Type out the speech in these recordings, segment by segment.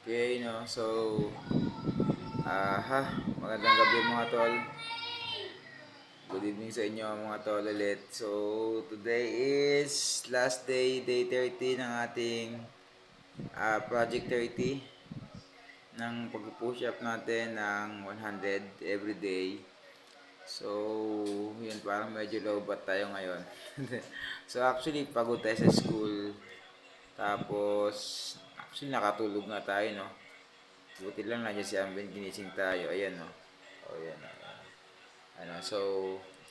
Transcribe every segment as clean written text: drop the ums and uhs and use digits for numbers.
Okay, no? So, magandang gabi mga tol. Good evening sa inyo mga tol ulit. So, today is last day, day 30 ng ating Project 30 ng pag-push up natin ng 100 every day. So, yun, parang medyo low bat tayo ngayon. So, actually, pagod tayo sa school. Tapos, actually, nakatulog nga tayo, no? Buti lang nandiyan si Ambin, ginising tayo. Ayan, no? O, yan, no? So,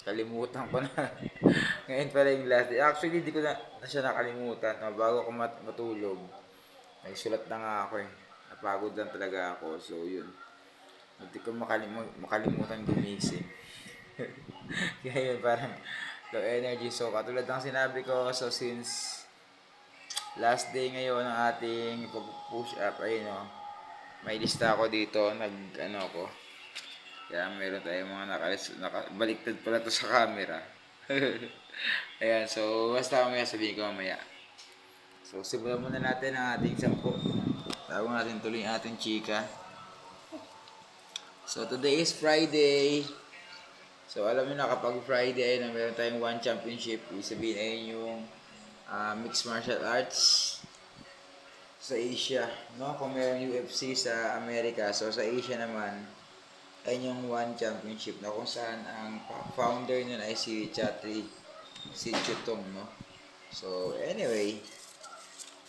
kalimutan ko na. Ngayon pala yung last day. Actually, hindi ko na siya nakalimutan. No? Bago ako matulog, nagsulat na nga ako eh. Napagod lang talaga ako. So, yun. Hindi ko makalimutan gumising. Kaya yun, parang low energy. So, katulad ng sinabi ko, so since last day ngayon ng ating pag-push up, ayun o, may lista ako dito, ko. Kaya meron tayong mga baliktad pala to sa camera. Ayan, so basta mamaya sabihin ko mamaya. So simulan muna natin ang ating 10. Bago natin tuloy ang ating chika. So today is Friday. So alam niyo na kapag Friday ay na meron tayong one championship. Ibig sabihin ay yung mixed martial arts sa Asia, no? Kung meron UFC sa Amerika, so sa Asia naman ay yung one championship na kung saan ang founder nun ay si Chatri, si Chutong, no? So anyway,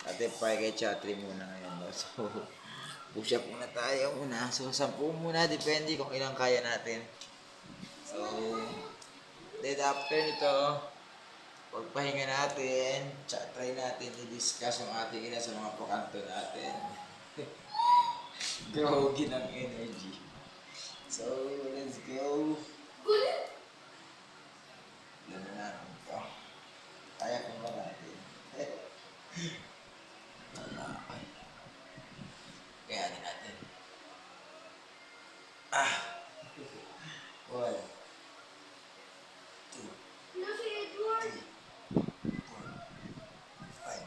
atin pa kay Chatri muna ngayon, no? So push up muna tayo muna. So 10 muna, depende kung ilang kaya natin. So then after nito, pagpahinga natin, try natin i-discuss yung ating ina sa mga pakanto natin. Groggy ng energy. So, let's go. Lalo natin ito. Kaya kung ba natin? Kaya din natin. One, two, three, four, five,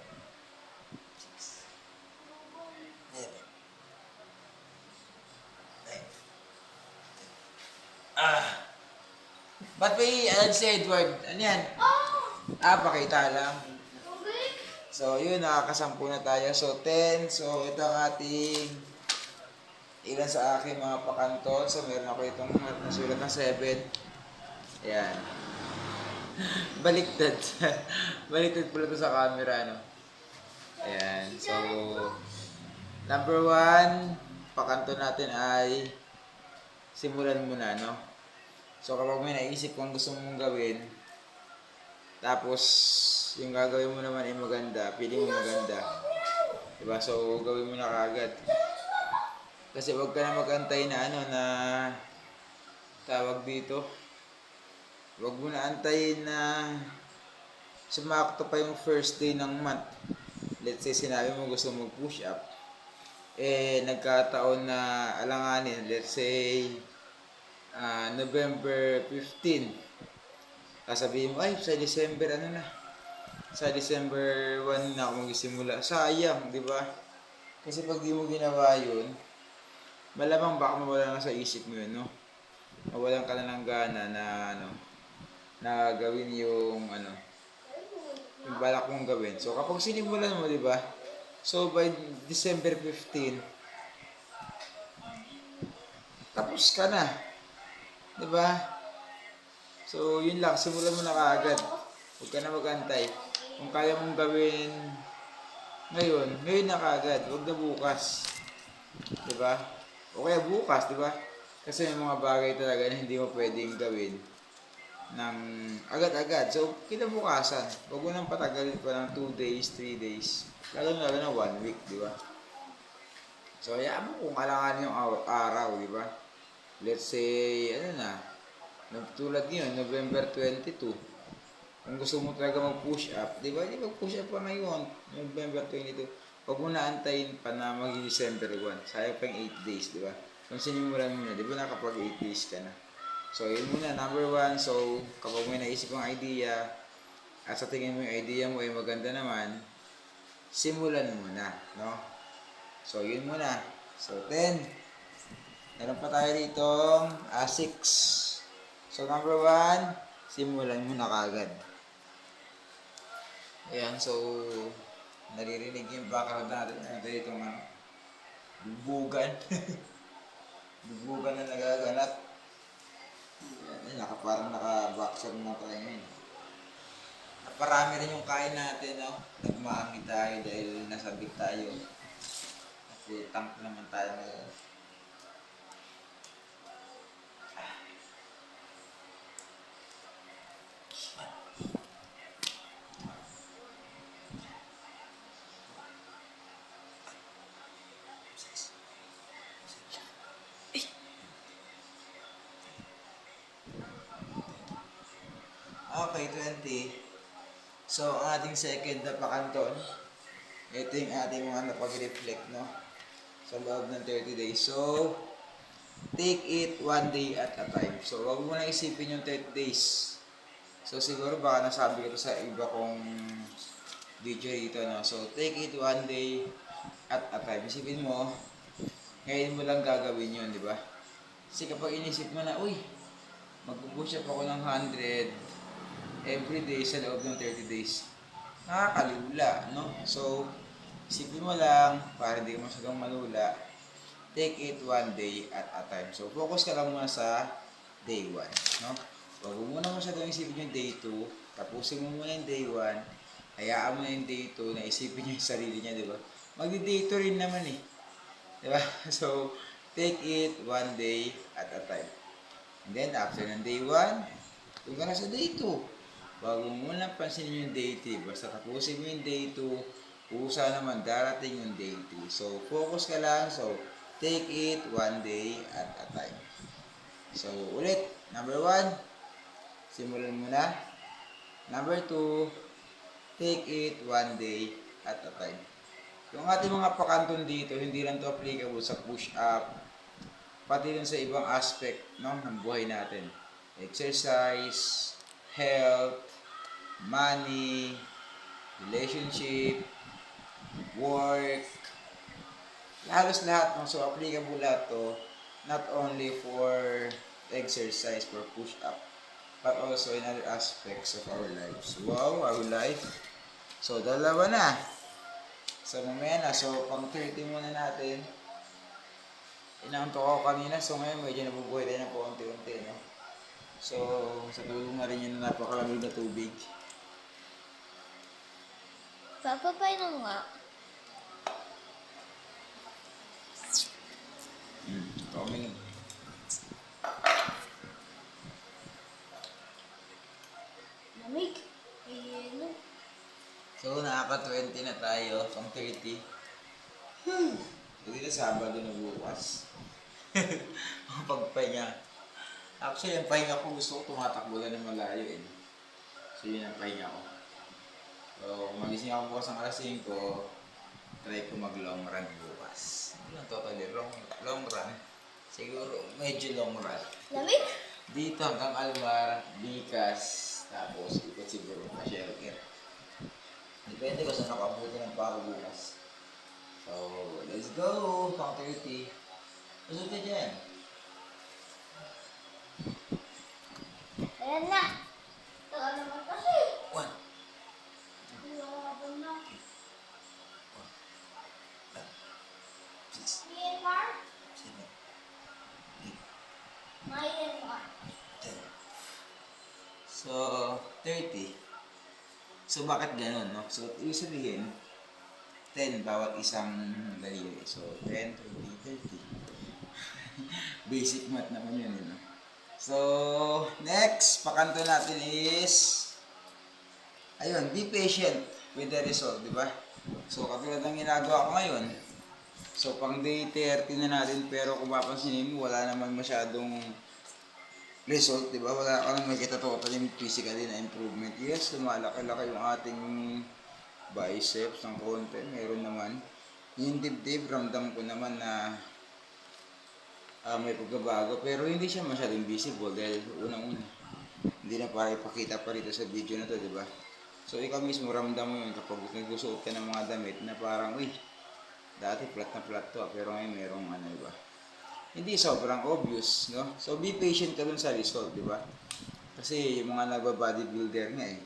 six, 7, 9. Ba't may si Edward? Ano yan? Pakita lang. So, yun, nakakasampu na tayo. So, 10. So, ito ang ating ilan sa aking mga pakanton. So, meron ako itong nasulat na 7. Ayan. Baliktad. Baliktad pala ito sa camera, no? Ayan. So, number 1, pakanton natin ay simulan muna, no? So, kapag may naisip kung gusto mong gawin, tapos, yung gagawin mo naman ay maganda, pili mo maganda. Diba? So, gawin mo na kagad. Kasi wag ka na mag-antay na na tawag dito. Wag mo na antayin na sumakto pa yung first day ng month. Let's say, sinabi mo gusto mo push up. Nagkataon na alanganin. Let's say, November 15. Sasabihin mo, ay, sa December, sa December 1 na ako magsisimula. Sayang, di ba? Kasi pag di mo ginawa yun, malamang baka mawala na sa isip mo yun, no? Mawalan ka na ng gana na, na gawin yung, yung balak mong gawin. So, kapag sinimulan mo, di ba? So, by December 15, tapos ka na. Di ba? So, yun lang. Simulan mo na kaagad. Huwag ka na magantay. Kung kaya mong gawin ngayon na kaagad. Huwag na bukas. Diba? O kaya bukas, diba? Kasi may mga bagay talaga na hindi mo pwedeng gawin ng agad-agad. So, kinabukasan. Huwag mo nang patagalin pa ng 2 days, 3 days. Lalo na 1 week, diba? So, hayaan mo kung alangan yung araw, diba? Let's say, tulad ngayon, November 22. Kung gusto mo talaga mag-push up, di ba? Di mag-push up pa ngayon, November 22. Huwag mo na antayin pa na mag-December 1. Sayang pa yung 8 days, di ba? Kung sinimulan mo na, di ba nakapag 8 days ka na? So, yun muna, number 1. So, kapag may naisip kang idea, at sa tingin mo yung idea mo ay maganda naman, simulan mo na, no? So, yun muna. So, 10. Meron pa tayo ditong 6. So, number 1, simulan mo na kagad. Ayan, so, naririnig yung background natin. Ano itong bubugan. Bubugan na nagaganap. Ayan, parang naka-boxer na tayo ngayon. Naparami rin yung kain natin, no? Nagmaangi tayo dahil nasabik tayo. Full tank naman tayo ngayon. Okay, 20. So, ang ating second na pakanton, ito yung ating mga napag-reflect, no? Sa loob ng 30 days. So, take it one day at a time. So, wag mo na isipin yung 30 days. So, siguro baka nasabi ko sa iba kong video dito, no? So, take it one day at a time. Isipin mo, ngayon mo lang gagawin yun, di ba? Kasi kapag inisip mo na, uy, mag-push up ako ng 100 every day sa loob ng 30 days, nakakalula, no? So, isipin mo lang, para hindi ka masyadong malula, take it one day at a time. So, focus ka lang muna sa day 1, no? Huwag mo muna masyadong isipin yung day 2, tapusin mo muna yung day 1, hayaan mo na yung day 2 na isipin niya yung sarili niya, di ba? Magdi-day 2 rin naman eh. Di ba? So, take it one day at a time. And then, after ng day 1, doon ka na sa day 2. Bago mo muna pansinin yung day 3, basta tapusin mo yung day 2, usa naman darating yung day 3. So, focus ka lang. So, take it one day at a time. So, ulit. Number 1, simulan mo na. Number 2, take it one day at a time. Yung ating mga pakanton dito, hindi lang to applicable sa push-up, pati rin sa ibang aspect, no, ng buhay natin. Exercise, health, money, relationship, work, halos lahat. So, applicable lahat to, not only for exercise, for push-up, but also in other aspects of our lives. Wow, our life. So, dalawa na. So, mamaya na. So, pang 30 muna natin. Inaanto ko kanina. So, ngayon medyo nabubuhay tayo ng paunti-unti, no? So, sa tulong na rin yun na napakalamig na tubig. Papapainom nga. Coming. Lamig. Iinom. So, nakaka-20 na tayo. Pang 30. Hindi na Sabado na bukas. Pagpahinga. Actually, ang pahinga ko gusto ko tumatakbo lang ng malayo eh. So, yun ang pahinga ko. So, magising ako bukas ng alas 5, try ko mag-long run bukas. Hindi lang totally long run. Siguro, medyo long run. Lamig? Dito hanggang Almar, Bicas, tapos ikot siguro pa shelter. Depende ko saan ako abutin ng pako bukas. So, let's go! Pang 30. Pasok ka dyan. Ayan na. Tagal naman kasi. 1, Laban na. 6, EMR? 7, May EMR. 10. So, 30. So, bakit ganun, no? So, ibig sabihin, 10 bawat isang daliri. So, 10, 20, 30. Basic math naman yun, no? So, next, pakanto natin is, ayun, be patient with the result, di ba? So, katulad ng ginagawa ko ngayon, so, pang day 30 na natin, pero kung mapansinin mo, wala naman masyadong result, di ba? Wala ka naman makikita total yung physically na improvement. Yes, lumalaki-laki yung ating biceps ng konti, meron naman. Yung dibdib, ramdam ko naman na may pagbabago, pero hindi siya masyadong visible dahil unang-una. Hindi na para ipakita pa rito sa video na to, di ba? So, ikaw mismo ramdam mo yun kapag nagsusuot ka ng mga damit na parang, uy, Dati flat na flat to, pero ngayon merong ano, di ba? Hindi sobrang obvious, no? So, be patient ka dun sa result, di ba? Kasi yung mga nagba-bodybuilder nga eh,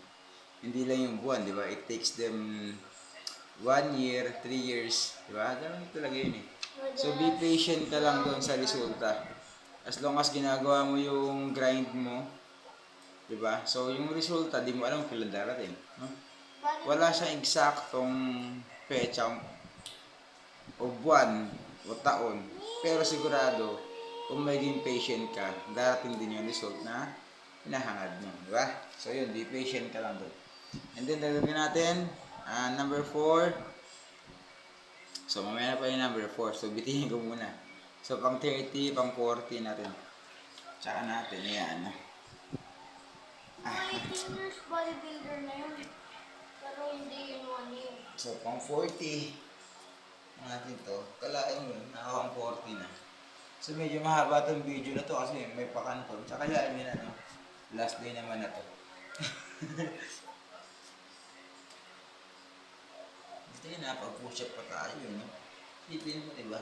hindi lang yung buwan, di ba? It takes them 1 year, 3 years, di ba? Ganun talaga yun eh. So, be patient ka lang doon sa resulta. As long as ginagawa mo yung grind mo, di ba? So, yung resulta, di mo alam kailan darating. No? Wala siyang eksaktong petsa o buwan o taon. Pero sigurado, kung maging patient ka, darating din yung result na hinahangad mo. Di ba? So, yun, be patient ka lang doon. And then, dagdagan natin, number 4. So, mamaya na pa yung number 4. So, bitihin ko muna. So, pang 30, pang 40 natin. Tsaka natin, yan. Mga 18 years bodybuilder na yun. Pero hindi yun 1 year. So, pang 40 natin to. Kalain mo, nakakang 40 na. So, medyo mahaba itong video na to kasi may pakanton. Tsaka yan, yun ano, last day naman na to. Gusto yun, napag-push up pa tayo, no? Sipin mo, diba?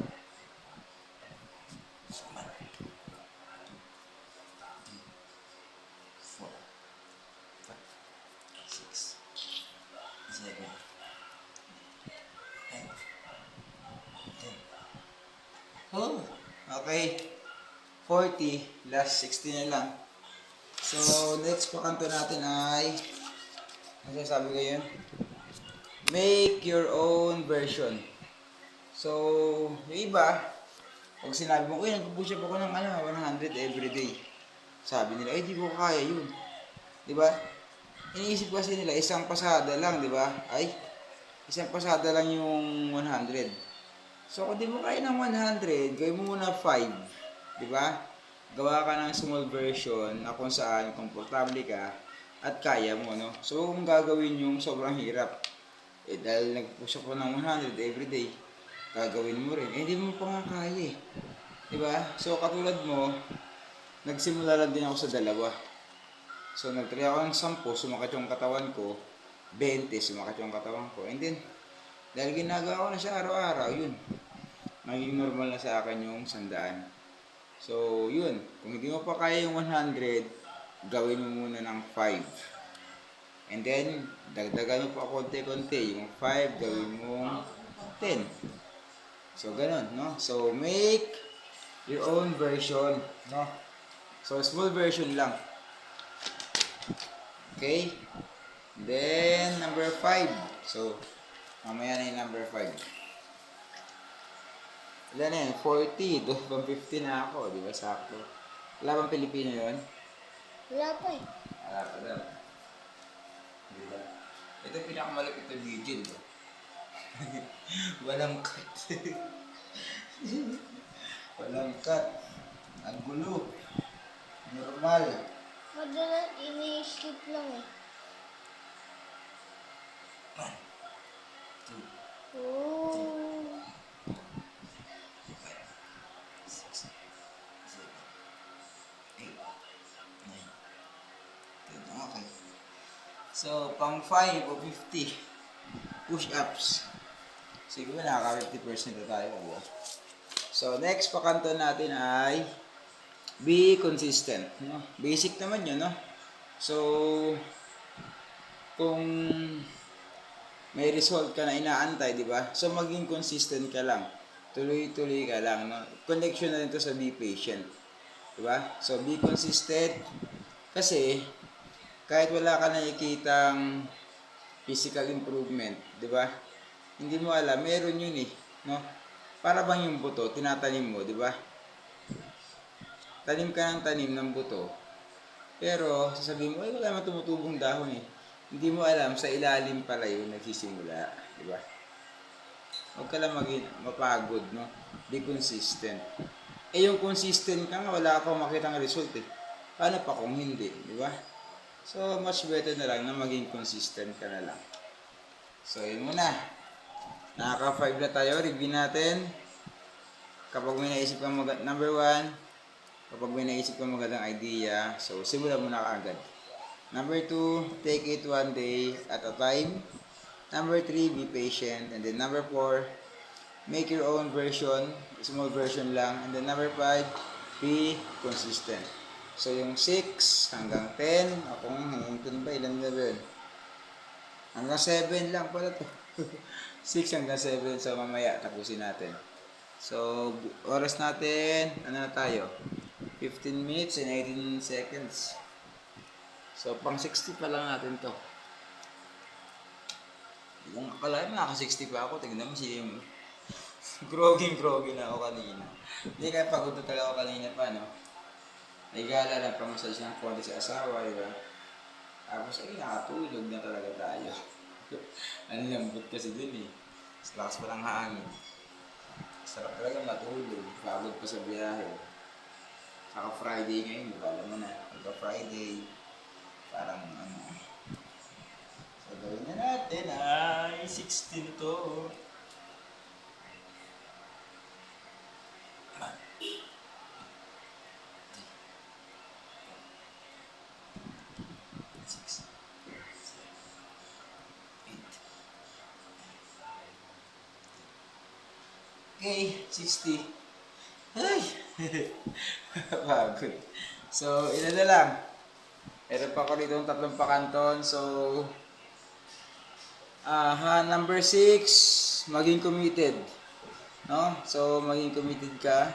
Four, 5, 6, 7, 8, 10. Oh, okay. 40, last 60 na lang. So, next pakanto natin ay, ano sabi ko yun? Make your own version. So, yung iba, pag sinabi mo, uy, nag-push up ako ng 100 everyday. Sabi nila, ay, di ko kaya yun. Di ba? Iniisip kasi nila, isang pasada lang, di ba? Ay, isang pasada lang yung 100. So, kung di mo kaya ng 100, gawin mo muna 5. Di ba? Gawa ka ng small version na kung saan komportable ka at kaya mo, no? So, kung gagawin yung sobrang hirap, dahil nag-push up ko ng 100 everyday, gagawin mo rin. Hindi mo pa nga kaya eh. Diba? So, katulad mo, nagsimula lang din ako sa 2. So, nag-try ako ng 10, sumakat yung katawan ko. 20, sumakat yung katawan ko. And then, dahil ginagawa ko na siya araw-araw, yun. Maging normal na sa akin yung 100. So, yun. Kung hindi mo pa kaya yung 100, gawin mo muna ng 5. And then, dagdagan mo pa konti-konti. Yung 5, gawin mo 10. So, ganun, no? So, make your own version, no? So, small version lang. Okay? Then, number 5. So, mamaya na yung number 5. Wala na yun, 40. Doon pang 50 na ako, di ba? Sakto. Wala bang Pilipino yun? Wala pa eh. Wala pa daw. Diba? Ito yung pinakamalapit na video, diba? Walang cut. Walang cut. Ang gulo. Normal. Madalas ini-skip lang eh. 1, 2, Oh. 6, 7, 8, 9, 10. Okay. So, pang 5 o 50 push-ups. Siguro nakaka 50% na tayo. So, next pakanto natin ay be consistent. No? Basic naman yun, no? So, kung may result ka na inaantay, di ba? So, maging consistent ka lang. Tuloy-tuloy ka lang, no? Connection na rin to sa be patient. Di ba? So, be consistent. Kasi, kahit wala ka nakikitang physical improvement, di ba? Hindi mo alam, meron yun eh, no? Para bang yung buto, tinatanim mo, di ba? Tanim ka ng tanim ng buto, pero sasabihin mo, ay wala naman tumutubong dahon eh. Hindi mo alam, sa ilalim pala yun nagsisimula, di ba? Huwag ka lang maging mapagod, no? Be consistent. Eh yung consistent ka nga, wala ka pang makitang result eh. Paano pa kung hindi, di ba? So, much better na lang na maging consistent ka na lang. So, yun muna. Nakaka-5 na tayo. Review natin. Kapag may naisip kang number 1, kapag may naisip kang magandang idea, so, simulan mo na kaagad. Number 2, take it one day at a time. Number 3, be patient. And then number 4, make your own version, small version lang. And then number 5, be consistent. So yung 6 hanggang 10, ako hanggang 10 ba? Ilan na ba yun? Hanggang 7 lang pala to. 6 hanggang 7, so mamaya tapusin natin. So, oras natin, ano na tayo? 15 minutes and 18 seconds. So, pang 60 pa lang natin to. Kung akalain mo, naka-60 pa ako, tignan mo siya yung groging na ako kanina. Hindi kaya pagod na talaga ako kanina pa, no? Nagala lang pang-massage ng konti sa asawa, di ba? Tapos, ay, nakatulog na talaga tayo. Ang lambot kasi dun eh. Mas lakas pa ng hangin. Sarap talaga matulog. Pagod pa sa biyahe. Saka Friday ngayon, di ba? Alam mo na, pagka Friday, parang ano. So, gawin na natin ay 16 to. Okay, 60. Ay! Pagod. So, ilan na lang. Meron pa ko dito yung tatlong pakanton. So, number 6, maging committed. No? So, maging committed ka.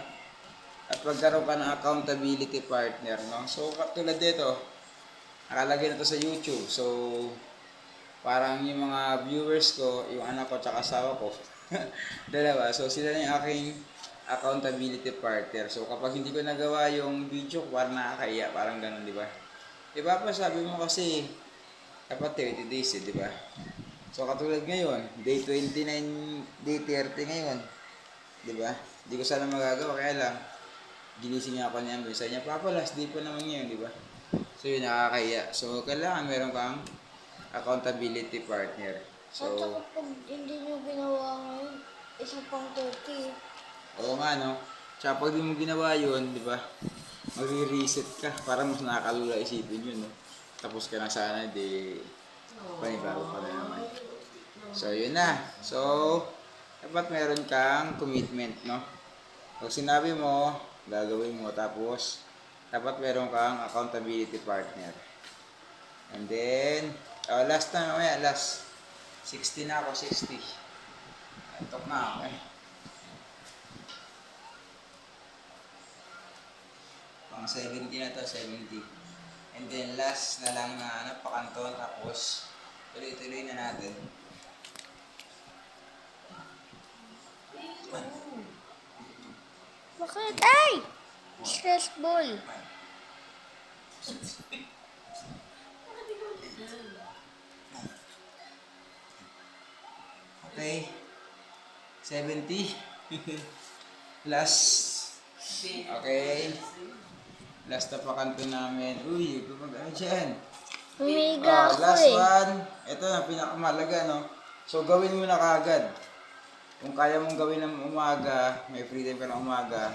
At magkaroon ka ng accountability partner. No? So, katulad dito, nakalagay na to sa YouTube. So, parang yung mga viewers ko, yung anak ko at asawa ko, dalawa. So, sila na yung aking accountability partner. So, kapag hindi ko nagawa yung video, parang nakakaya. Parang ganun, di ba? Di ba pa, sabi mo kasi, dapat 30 days, di ba? So, katulad ngayon, day 29, day 30 ngayon. Di ba? Hindi ko sana magagawa, kaya lang, ginising niya ako niya, sabi niya, Papa, last day pa naman ngayon, di ba? So, yun, nakakaya. So, kailangan meron kang accountability partner. At So, saka pag hindi nyo ginawa ngayon, isa pang 30. oo nga, no? Tsaka pag di mo ginawa yun, di ba? Magre-reset ka. Parang mas nakakalula isipin yun, no? Tapos ka na sana, di panibago pa na naman. So, yun na. So, dapat meron kang commitment, no? Pag sinabi mo, gagawin mo. Tapos, dapat meron kang accountability partner. And then, last na mamaya, last. 60 na ako, 60. Antok na ako eh. Pang 70 na to, 70. And then last na lang na pakanton, tapos tuloy-tuloy na natin. Bakit? Ay! Stressful. Okay. 70. Last. Okay. Last na pakanto namin. Uy, ano dyan? Humiga ako Last eh. one. Ito na, pinakamalaga, no? So, gawin mo na kaagad. Kung kaya mong gawin ng umaga, may free time ka ng umaga,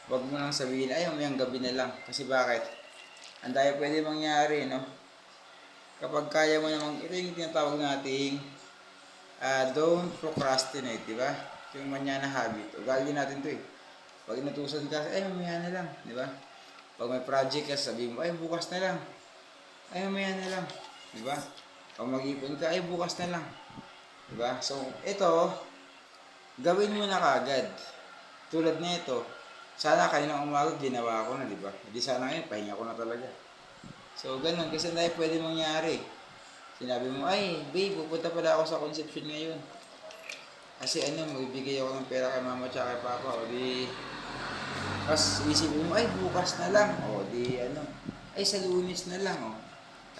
wag mo nang sabihin, ay, mamayang gabi na lang. Kasi bakit? Ang daya pwede mangyari, no? Kapag kaya mo namang, ito yung tinatawag nating don't procrastinate, di ba? Ito yung manyana habit. Ugali natin to eh. Pag inutusan ka, ay, mamaya na lang, di ba? Pag may project ka, sabihin mo, ay, bukas na lang. Ay, mamaya na lang. Di ba? Pag mag-ipon ka, ay, bukas na lang. Di ba? So, ito, gawin mo na kagad. Tulad nito, sana kaninang umaga ginawa ko na, di ba? Hindi sana ngayon, pahinga ko na talaga. So, ganun. Kasi dahil pwede mangyari. Sinabi mo, ay, babe, pupunta pala ako sa conception ngayon. Kasi ano, magbibigay ako ng pera kay mama at kay papa. O di, tapos isipin mo, ay, bukas na lang. O di, ano, ay, sa Lunes na lang. O.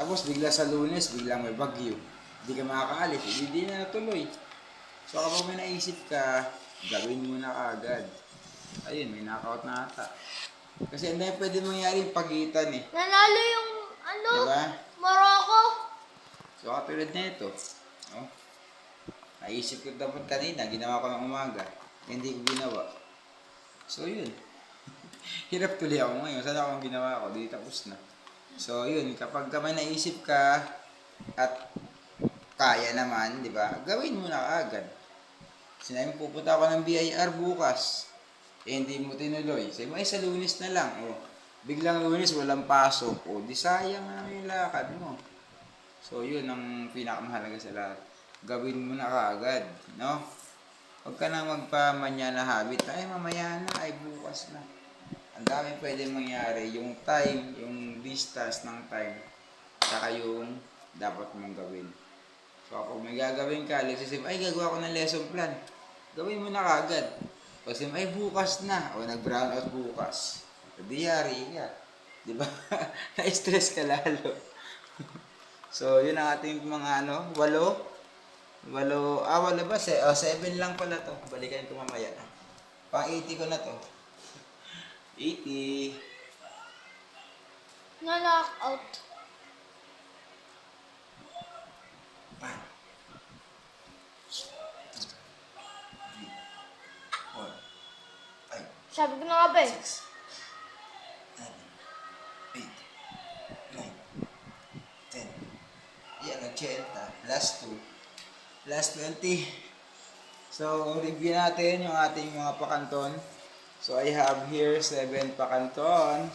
Tapos bigla sa Lunes, biglang may bagyo. Hindi ka makakaalis. Hindi na natuloy. So, kapag may naisip ka, gawin mo na agad. Ayun, may knockout na ata. Kasi hindi pwede mangyari yung pagitan eh. Nanalo yung ano? Diba? Morocco. So, katulad na ito. No? Naisip ko dapat kanina, ginawa ko ng umaga. Hindi ko ginawa. So, yun. Hirap tuloy ako ngayon. Sana akong ginawa ko, di tapos na. So, yun. Kapag ka may naisip ka at kaya naman, di ba? Gawin mo na agad. Sinabi mo, pupunta ako ng BIR bukas. Eh, hindi mo tinuloy. Sabi mo, ay, sa Lunes na lang. O, biglang Lunes, walang pasok. O, di sayang na yung lakad mo. So, yun ang pinakamahalaga sa lahat. Gawin mo na kaagad, no? Huwag ka na magpamanya na habit. Ay, mamaya na, ay bukas na. Ang dami pwede mangyari. Yung time, yung distance ng time, saka yung dapat mong gawin. So, kung may gagawin ka, let's say, ay, gagawa ko ng lesson plan. Gawin mo na kagad. Kasi ay, bukas na. O, nag-brown out bukas. So, diyari ka. Di ba? Na-stress ka lalo. So, yun ang ating mga walo. Wala ba? 7 lang pala to. Balikan ko mamaya. Pang 80 ko na to. 80. Na-lock out. 1, 4, 5, Sabi ko na nga ba eh. 6, 7, 8, 9, 10. Yan, 80. Last 2. Last 20. So, review natin yung ating mga pakanton. So, I have here 7 pakanton.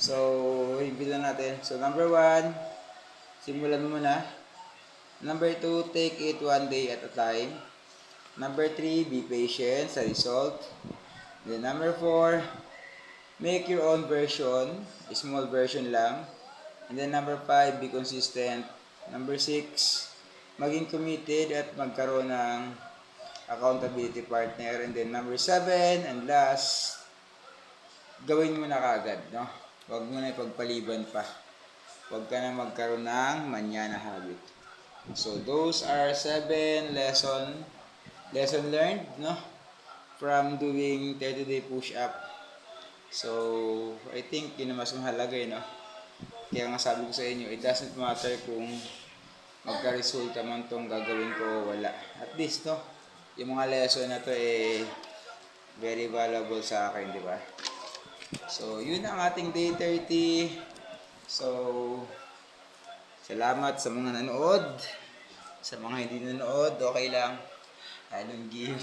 So, review na natin. So, number 1, simulan mo na. Number 2, take it one day at a time. Number 3, be patient sa result. Then, number 4, make your own version. Small version lang. And then, number 5, be consistent. Number 6, maging committed at magkaroon ng accountability partner. And then, number 7, and last, gawin mo na kagad, no? Huwag mo na ipagpaliban pa. Huwag ka na magkaroon ng manya na habit. So, those are 7 lesson learned, no? From doing 30-day push-up. So, I think yun ang mas mahalaga, no? Kaya nga sabi ko sa inyo, it doesn't matter kung magka-resulta man tong gagawin ko o wala. At least, no? Yung mga lesson na to, very valuable sa akin, di ba? So, yun ang ating day 30. So, salamat sa mga nanood. Sa mga hindi nanood, okay lang. I don't give.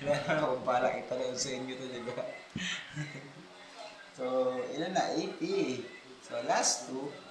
Wala naman akong balak ipanood sa inyo to, di ba? So, ilan na? 80. So, last 2.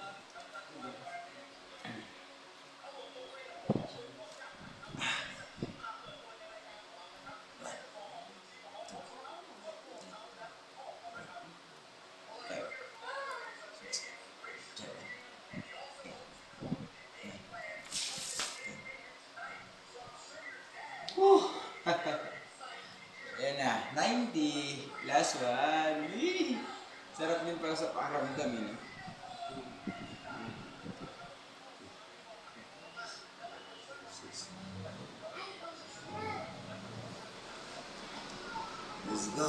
Ayan na, 90. Last one. Whee! Sarap din para sa pakiramdam, yun. Let's go.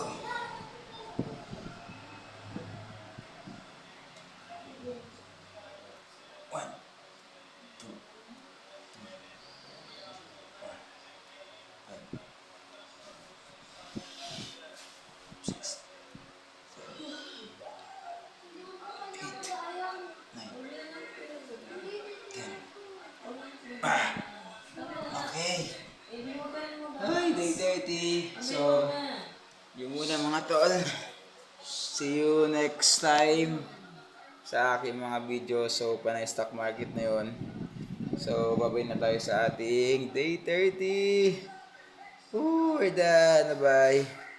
One, two, three, 4, 5, 6, 7, 8, 9, 10. Okay. Ay, day 30. So, yun muna mga tol. See you next time sa aking mga video. So, panay stock market na yun. So, babay na tayo sa ating day 30. We're done. Bye-bye.